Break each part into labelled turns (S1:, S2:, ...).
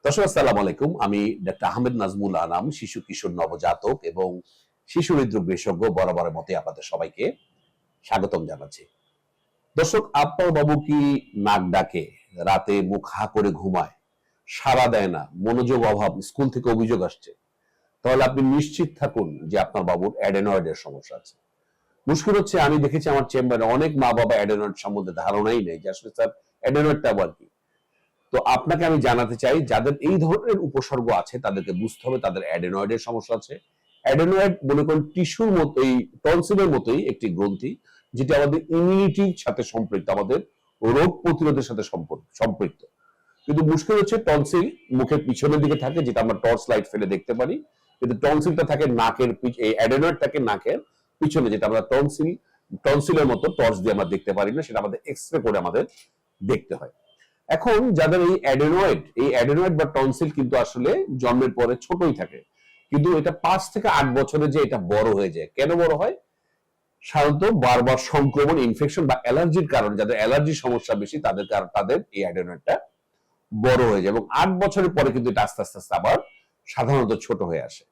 S1: দর্শক আসসালামু আলাইকুম। আমি ডাক্তার আহমেদ নাজমুল আনাম, শিশু কিশোর নবজাতক এবং শিশু হৃদরোগ বিশেষজ্ঞ। বরাবরের মতোই আপনাদের সবাইকে স্বাগতম জানাচ্ছি। দর্শক, আপনার বাবু কি নাক ডাকে, রাতে মুখ হা করে ঘুমায়, সাড়া দেয় না, মনোযোগ অভাব, স্কুল থেকে অভিযোগ আসছে, তাহলে আপনি নিশ্চিত থাকুন যে আপনার বাবুর অ্যাডেনয়েডের সমস্যা আছে। মুশকিল হচ্ছে, আমি দেখেছি আমার চেম্বারে অনেক মা বাবা অ্যাডেনয়েড সম্বন্ধে ধারণাই নেই যে আসলে স্যার অ্যাডেনয়েডটা আবার কি। তো আপনাকে আমি জানাতে চাই, যাদের এই ধরনের উপসর্গ আছে তাদেরকে বুঝতে হবে তাদের অ্যাডেনয়েডের সমস্যা আছে। অ্যাডেনয়েড মনে করুন টিস্যুর মতোই, টনসিলের মতোই একটি গ্রন্থি, যেটা আমাদের ইমিউনিটির সাথে সম্পৃক্ত, আমাদের রোগ প্রতিরোধের সাথে সম্পৃক্ত। কিন্তু মুশকিল হচ্ছে, টনসিল মুখের পিছনের দিকে থাকে, যেটা আমরা টর্চ লাইট ফেলে দেখতে পারি, কিন্তু টনসিলটা থাকে নাকের, এই অ্যাডেনয়েড থাকে নাকের পিছনে, যেটা আমরা টনসিলের মতো টর্চ দিয়ে আমরা দেখতে পারি না, সেটা আমাদের এক্সরে করে আমাদের দেখতে হয়। এখন যাদের এই অ্যাডেনয়েড বা টনসিল কিন্তু আসলে জন্মের পরে ছোটই থাকে, কিন্তু এটা 5 থেকে 8 বছরে যে এটা বড় হয়ে যায়। কেন বড় হয়? সাধারণত বারবার সংক্রমণ, ইনফেকশন বা অ্যালার্জির কারণে, যাদের অ্যালার্জির সমস্যা বেশি তাদের এই অ্যাডেনয়েডটা বড় হয়ে যায়, এবং 8 বছরের পরে কিন্তু এটা আস্তে আস্তে আস্তে আবার সাধারণত ছোট হয়ে আসে।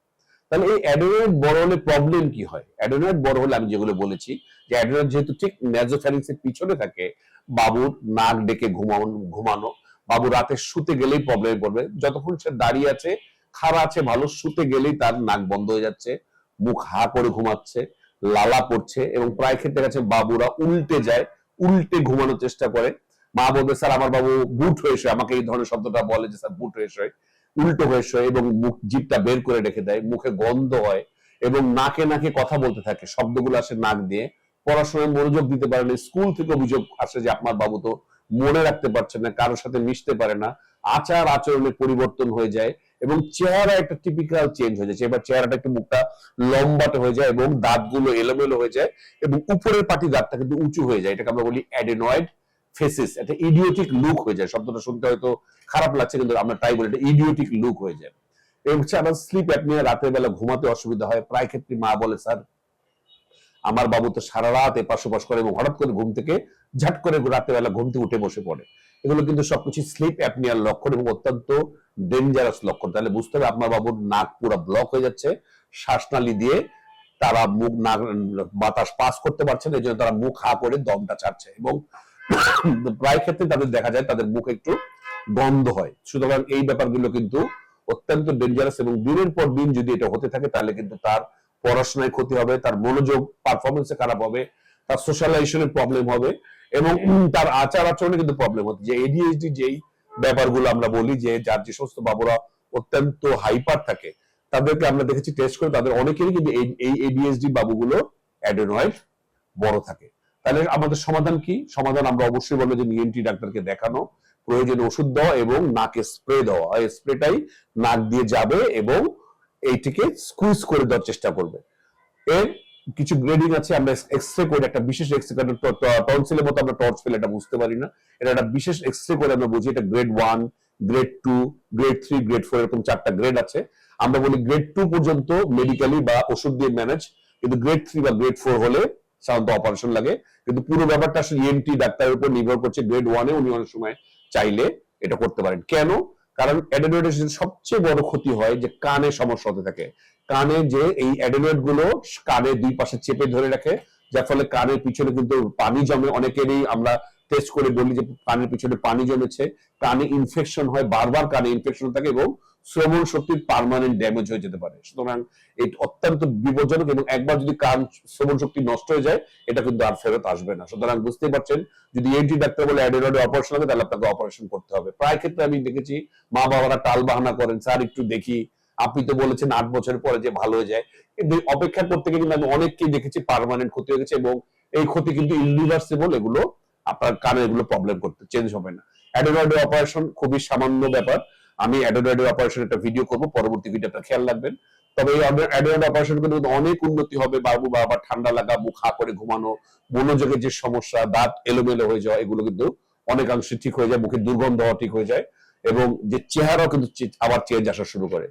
S1: তাহলে এই অ্যাডেনয়েড বড় হলে প্রবলেম কি হয়? অ্যাডেনয়েড বড় হলে আমি যেগুলো বলেছি, যে অ্যাডেনয়েড যেহেতু ঠিক ন্যাজোফ্যারিংসের পিছনে থাকে, বাবুর নাক ডেকে ঘুমানো, বাবু রাতে শুতে গেলেই প্রবলেমে পড়বে। যতক্ষণ সে দাঁড়িয়ে আছে, খাড়া আছে ভালো, শুতে গেলেই তার নাক বন্ধ হয়ে যাচ্ছে, মুখ হা করে ঘুমাচ্ছে, লালা পড়ছে, এবং প্রায় ক্ষেত্রে কাছে বাবুরা উল্টে যায়, উল্টে ঘুমানোর চেষ্টা করে। মা বলবে, স্যার আমার বাবু বুট হয়ে শোয়, আমাকে এই ধরনের শব্দটা বলে যে স্যার বুট হয়ে শোয়, উল্টো হয়ে শোয়, এবং মুখ জিভটা বের করে রেখে দেয়, মুখে গন্ধ হয়, এবং নাকে নাকে কথা বলতে থাকে, শব্দগুলো আসে নাক দিয়ে। পড়াশোনায় মনোযোগ দিতে পারে না। স্কুল থেকে অভিযোগ আসে যে আপনার বাবু তো মনে রাখতে পারছে না, কারোর সাথে মিশতে পারে না, আচার আচরণে পরিবর্তন হয়ে যায়, এবং চেহারা একটা টিপিক্যাল চেঞ্জ হয়ে যাচ্ছে। এবার চেহারাটা একটু, মুখটা লম্বাটে হয়ে যায়, এবং দাঁতগুলো এলোমেলো হয়ে যায়, এবং উপরের পাটি দাঁতটা কিন্তু উঁচু হয়ে যায়। এটাকে আমরা বলি অ্যাডেনয়েড ফেসিস। একটা ইডিওটিক লুক হয়ে যায়। শব্দটা শুনতে হয়তো খারাপ লাগছে, কিন্তু আমরা তাই বলি, এটা ইডিওটিক লুক হয়ে যায়। এবং হচ্ছে আবার স্লিপ অ্যাপনিয়া, রাতের বেলা ঘুমাতে অসুবিধা হয়। প্রায় ক্ষেত্রে মা বলে, স্যার আমার বাবু তো সারা রাত এপাশ ওপাশ করে, এবং হঠাৎ করে ঘুম থেকে ঝাট করে রাতের বেলা ঘুম থেকে উঠে বসে পড়ে। এগুলো কিন্তু সবকিছু স্লিপ অ্যাপনিয়ার লক্ষণ, এবং অত্যন্ত ডেঞ্জারাস লক্ষণ। তাহলে বুঝতে হবে আপনার বাবুর নাক পুরো ব্লক হয়ে যাচ্ছে, শ্বাসনালী দিয়ে তারা মুখ নাক বাতাস পাস করতে পারছে না, এই জন্য তারা মুখ হা করে দমটা ছাড়ছে, এবং প্রায় ক্ষেত্রে তাদের দেখা যায় তাদের মুখ একটু গন্ধ হয়। সুতরাং এই ব্যাপারগুলো কিন্তু অত্যন্ত ডেঞ্জারাস, এবং দিনের পর দিন যদি এটা হতে থাকে, তাহলে কিন্তু তার পড়াশোনায় ক্ষতি হবে, তার মনোযোগ পারফরমেন্সে খারাপ হবে, তার সোশ্যালাইজেশনের প্রবলেম হবে, এবং তার আচার আচরণে কিন্তু প্রবলেম হচ্ছে। যে এডিএইচডি যেই ব্যাপারগুলো আমরা বলি, যে যার যে সমস্ত বাবুরা অত্যন্ত হাইপার থাকে, তাদেরকে আমরা দেখেছি টেস্ট করে, তাদের অনেকেরই কিন্তু এই এডিএইচডি বাবুগুলো অ্যাডেনয়েড বড় থাকে। তাহলে আমাদের সমাধান কি? সমাধান আমরা অবশ্যই বলবো যে ইএনটি ডাক্তারকে দেখানো, প্রয়োজনে ওষুধ দেওয়া, এবং নাকে স্প্রে দেওয়া। এই স্প্রেটাই নাক দিয়ে যাবে এবং এইটিকে স্কুইজ করে দেওয়ার চেষ্টা করবে। এর কিছু গ্রেডিং আছে, আমরা এক্সরে করে, একটা বিশেষ এক্সরে করে, টনসিলের মতো আমরা টর্চ ফেলে এটা বুঝতে পারি না, এটা একটা বিশেষ এক্সরে করে আমরা বুঝি। এটা গ্রেড 1, গ্রেড 2, গ্রেড 3, গ্রেড 4, এরকম 4টা গ্রেড আছে। আমরা বলি গ্রেড 2 পর্যন্ত মেডিকেলি বা ওষুধ দিয়ে ম্যানেজ, কিন্তু গ্রেড 3 বা গ্রেড 4 হলে সাধারণত অপারেশন লাগে। কিন্তু পুরো ব্যাপারটা আসলে ইএনটি ডাক্তারের উপর নির্ভর করছে। গ্রেড 1-এ উনি অনেক সময় চাইলে এটা করতে পারেন। কেন? কারণ অ্যাডেনয়েডের সবচেয়ে বড় ক্ষতি হয় যে কানে সমস্যা হতে থাকে। কানে যে এই অ্যাডেনয়েড গুলো কানের দুই পাশে চেপে ধরে রাখে, যার ফলে কানের পিছনে কিন্তু পানি জমে। অনেকেরই আমরা টেস্ট করে বলি যে কানের পিছনে পানি জমেছে, কানে ইনফেকশন হয়, বারবার কানে ইনফেকশন থাকে, এবং শ্রবণ শক্তির পার্মানেন্ট ড্যামেজ হয়ে যেতে পারে। সুতরাং এটা অত্যন্ত বিপজ্জনক, এবং একবার যদি কান শ্রবণ শক্তি নষ্ট হয়ে যায়, এটা কিন্তু আর ফেরত আসবে না। সুতরাং বুঝতেই পারছেন, যদি এনটি ডাক্তার বলে অ্যাডেনয়েডে অপারেশন হবে, তাহলে আপনাকে অপারেশন করতে হবে। প্রায় ক্ষেত্রে আমি দেখেছি মা বাবারা টাল বাহানা করেন, স্যার একটু দেখি, আপনি তো বলেছেন 8 বছর পরে যে ভালো হয়ে যায়। কিন্তু অপেক্ষা করতে গিয়ে কিন্তু আমি অনেককেই দেখেছি পার্মানেন্ট ক্ষতি হয়ে গেছে, এবং এই ক্ষতি কিন্তু ইরিভার্সিবল। এগুলো আপনার কানে এগুলো প্রবলেম করতে চেঞ্জ হবে না। অ্যাডেনয়েডের অপারেশন খুবই সামান্য ব্যাপার। আমি অ্যাডেনয়েডের অপারেশন একটা ভিডিও করব, পরবর্তী ভিডিওটা খেয়াল রাখবেন। তবে এই অ্যাডেনয়েড অপারেশন কিন্তু অনেক উন্নতি হবে। বাবু বারবার ঠান্ডা লাগা, মুখ হা করে ঘুমানো, মনোযোগের যে সমস্যা, দাঁত এলোমেলো হয়ে যাওয়া, এগুলো কিন্তু অনেকাংশে ঠিক হয়ে যায়, মুখের দুর্গন্ধ হওয়া ঠিক হয়ে যায়, এবং যে চেহারাও কিন্তু আবার চেঞ্জ আসা শুরু করে।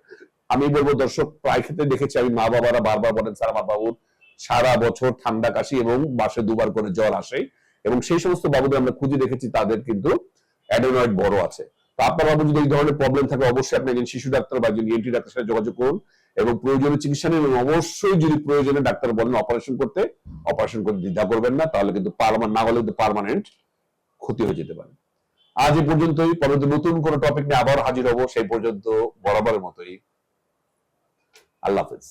S1: আমি বলবো দর্শক, প্রায় ক্ষেত্রে দেখেছি আমি, মা বাবারা বারবার বলেন, স্যার আমার বাবুর সারা বছর ঠান্ডা কাশি এবং মাসে 2বার করে জ্বর আসে, এবং সেই সমস্ত বাবুদের আমরা খুঁজে দেখেছি তাদের কিন্তু অ্যাডেনয়েড বড় আছে। তো আপনার বাবু যদি এই ধরনের প্রবলেম থাকে অবশ্যই আপনি একজন শিশু ডাক্তার বা একজন ENT ডাক্তারের সাথে যোগাযোগ করুন এবং প্রয়োজনীয় চিকিৎসা নিন, এবং অবশ্যই যদি প্রয়োজনে ডাক্তার বলেন অপারেশন করতে, অপারেশন করতে দ্বিধা করবেন না, তাহলে কিন্তু না হলে কিন্তু পার্মানেন্ট ক্ষতি হয়ে যেতে পারে। আজ এই পর্যন্তই, পরবর্তী নতুন কোনো টপিক নিয়ে আবার হাজির হব, সেই পর্যন্ত বরাবরের মতোই আল্লাহ হাফেজ।